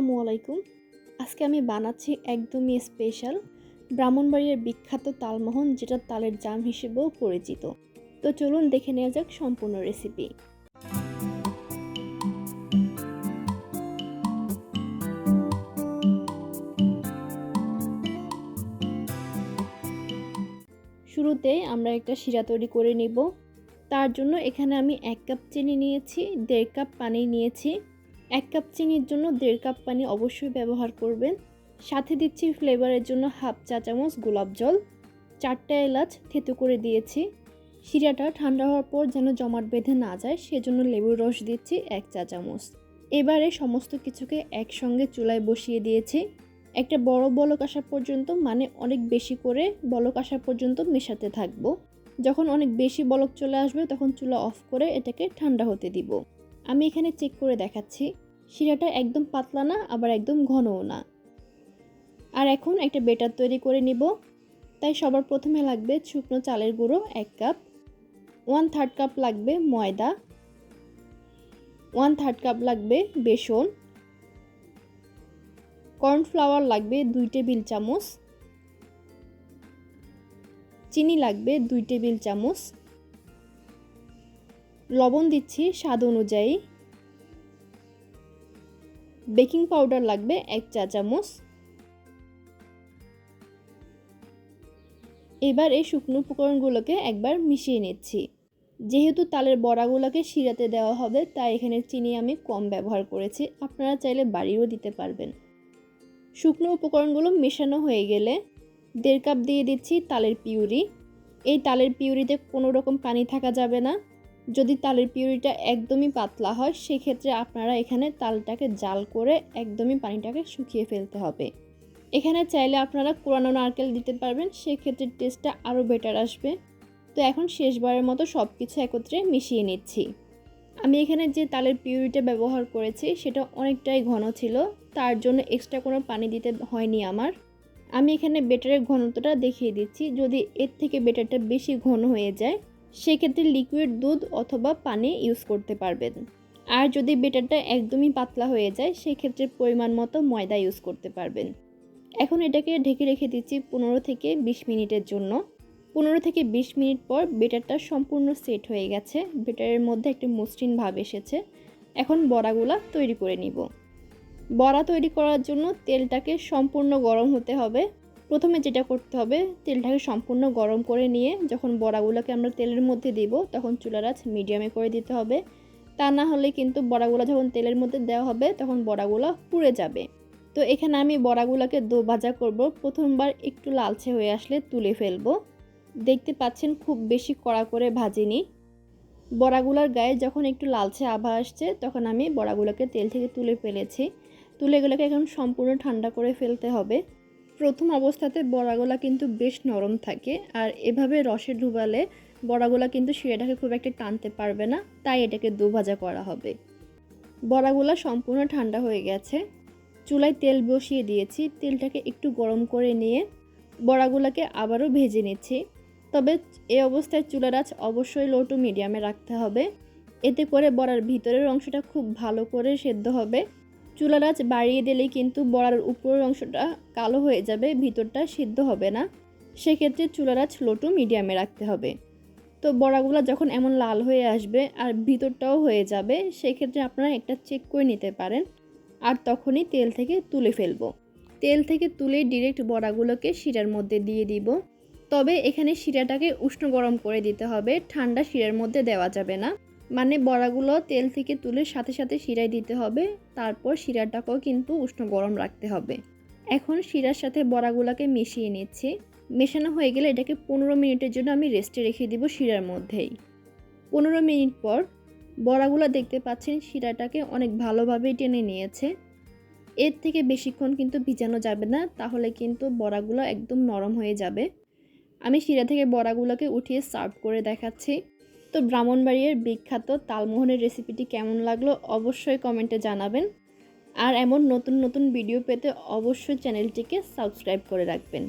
আসসালামু আলাইকুম। আজকে আমি বানাচ্ছি একদমই স্পেশাল ব্রাহ্মণবাড়িয়ার বিখ্যাত তালমোহন, যেটা তালের জাম হিসেবেও পরিচিত। তো চলুন দেখে নেওয়া যাক সম্পূর্ণ রেসিপি। শুরুতে আমরা একটা শিরা তৈরি করে নিব। তার জন্য এখানে আমি 1 কাপ চিনি নিয়েছি, 1.5 কাপ পানি নিয়েছি। 1 কাপ চিনির জন্য 1.5 কাপ পানি অবশ্যই ব্যবহার করবেন। সাথে দিচ্ছি ফ্লেভারের জন্য হাফ চা চামচ গোলাপ জল, 4টা এলাচ থেতো করে দিয়েছি। শিরাটা ঠান্ডা হওয়ার পর যেন জমাট বেঁধে না যায়, সেজন্য লেবুর রস দিচ্ছি 1 চা চামচ। এবারে সমস্ত কিছুকে একসঙ্গে চুলায় বসিয়ে দিয়েছি। একটা বড় বলক আসা পর্যন্ত, মানে অনেক বেশি করে বলক আসা পর্যন্ত মেশাতে থাকবো। যখন অনেক বেশি বলক চলে আসবে তখন চুলা অফ করে এটাকে ঠান্ডা হতে দিব। আমি এখানে চেক করে দেখাচ্ছি, শিরাটা একদম পাতলা না, আবার একদম ঘনও না। আর এখন একটা বেটার তৈরি করে নিব। তাই সবার প্রথমে লাগবে শুকনো চালের গুঁড়ো 1 কাপ, 1/3 কাপ লাগবে ময়দা, 1/3 কাপ লাগবে বেসন, কর্নফ্লাওয়ার লাগবে 2 টেবিল চামচ, চিনি লাগবে 2 টেবিল চামচ, লবণ দিচ্ছি স্বাদ অনুযায়ী, বেকিং পাউডার লাগবে 1 চা চামচ। এবার এই শুকনো উপকরণগুলোকে একবার মিশিয়ে নিচ্ছি। যেহেতু তালের বড়াগুলোকে শিরাতে দেওয়া হবে, তাই এখানে চিনি আমি কম ব্যবহার করেছি, আপনারা চাইলে বাড়িয়েও দিতে পারবেন। শুকনো উপকরণগুলো মেশানো হয়ে গেলে 1.5 কাপ দিয়ে দিচ্ছি তালের পিউরি। এই তালের পিউরিতে কোনো রকম পানি থাকা যাবে না। যদি তালের পিউরিটা একদমই পাতলা হয়, সেক্ষেত্রে আপনারা এখানে তালটাকে জাল করে একদমই পানিটাকে শুকিয়ে ফেলতে হবে। এখানে চাইলে আপনারা কোরানো নারকেল দিতে পারবেন, সেক্ষেত্রে টেস্টটা আরও বেটার আসবে। তো এখন শেষবারের মতো সব কিছু একত্রে মিশিয়ে নিচ্ছি। আমি এখানে যে তালের পিউরিটা ব্যবহার করেছি সেটা অনেকটাই ঘন ছিল, তার জন্য এক্সট্রা কোনো পানি দিতে হয়নি আমার। আমি এখানে বেটারের ঘনত্বটা দেখিয়ে দিচ্ছি। যদি এর থেকে বেটারটা বেশি ঘন হয়ে যায়, সেক্ষেত্রে লিকুইড দুধ অথবা পানি ইউজ করতে পারবেন। আর যদি বেটারটা একদমই পাতলা হয়ে যায়, সেক্ষেত্রে পরিমাণ মতো ময়দা ইউজ করতে পারবেন। এখন এটাকে ঢেকে রেখে দিচ্ছি 15 থেকে 20 মিনিটের জন্য। 15 থেকে 20 মিনিট পর বেটারটা সম্পূর্ণ সেট হয়ে গেছে, বেটারের মধ্যে একটা মসৃণ ভাব এসেছে। এখন বড়াগুলা তৈরি করে নিব। বড়া তৈরি করার জন্য তেলটাকে সম্পূর্ণ গরম হতে হবে। প্রথমে যেটা করতে হবে, তেলটাকে সম্পূর্ণ গরম করে নিয়ে যখন বড়াগুলোকে আমরা তেলের মধ্যে দিব, তখন চুলার আঁচ মিডিয়ামে করে দিতে হবে। তা না হলে কিন্তু বড়াগুলো যখন তেলের মধ্যে দেওয়া হবে, তখন বড়াগুলো পুড়ে যাবে। তো এখানে আমি বড়াগুলোকে দো ভাজা করব। প্রথমবার একটু লালচে হয়ে আসলে তুলে ফেলবো। দেখতে পাচ্ছেন খুব বেশি কড়া করে ভাজিনি। বড়াগুলোর গায়ে যখন একটু লালচে আভা আসছে, তখন আমি বড়াগুলোকে তেল থেকে তুলে ফেলেছি। তুলে এগুলোকে এখন সম্পূর্ণ ঠান্ডা করে ফেলতে হবে। প্রথম অবস্থাতে বড়াগুলো কিন্তু বেশ নরম থাকে, আর এভাবে রসে ডুবালে বড়াগুলো কিন্তু শিরাটাকে খুব একটা টানতে পারবে না, তাই এটাকে দো ভাজা করা হবে। বড়াগুলো সম্পূর্ণ ঠান্ডা হয়ে গেছে। চুলায় তেল বসিয়ে দিয়েছি, তেলটাকে একটু গরম করে নিয়ে বড়াগুলোকে আবারও ভেজে নিচ্ছি। তবে এই অবস্থায় চুলার আঁচ অবশ্যই লো টু মিডিয়ামে রাখতে হবে, এতে করে বড়ার ভিতরের অংশটা খুব ভালো করে সেদ্ধ হবে। চুলার আঁচ বাড়িয়ে দিলেই কিন্তু বড়ার উপরের অংশটা কালো হয়ে যাবে, ভিতরটা সিদ্ধ হবে না। সেক্ষেত্রে চুলার আঁচ লো টু মিডিয়ামে রাখতে হবে। তো বড়াগুলো যখন এমন লাল হয়ে আসবে আর ভিতরটাও হয়ে যাবে, সেক্ষেত্রে আপনারা একটা চেক করে নিতে পারেন। আর তখনই তেল থেকে তুলে ফেলবো। তেল থেকে তুলে ডিরেক্ট বড়াগুলোকে শিরার মধ্যে দিয়ে দিব। তবে এখানে শিরাটাকে উষ্ণ গরম করে দিতে হবে, ঠান্ডা শিরার মধ্যে দেওয়া যাবে না। মানে বড়াগুলো তেল থেকে তুলে সাথে সাথে শিরায় দিতে হবে, তারপর শিরাটাকেও কিন্তু উষ্ণ গরম রাখতে হবে। এখন শিরার সাথে বড়াগুলোকে মিশিয়ে নিচ্ছি। মেশানো হয়ে গেলে এটাকে 15 মিনিটের জন্য আমি রেস্টে রেখে দিব শিরার মধ্যেই। 15 মিনিট পর বড়াগুলো দেখতে পাচ্ছেন শিরাটাকে অনেক ভালোভাবেই টেনে নিয়েছে। এর থেকে বেশিক্ষণ কিন্তু ভিজানো যাবে না, তাহলে কিন্তু বড়াগুলো একদম নরম হয়ে যাবে। আমি শিরা থেকে বড়াগুলোকে উঠিয়ে সার্ভ করে দেখাচ্ছি। তো ব্রাহ্মণবাড়িয়ার বিখ্যাত তালমোহনের রেসিপিটি কেমন লাগলো অবশ্যই কমেন্টে জানাবেন। আর এমন নতুন নতুন ভিডিও পেতে অবশ্যই চ্যানেলটিকে সাবস্ক্রাইব করে রাখবেন।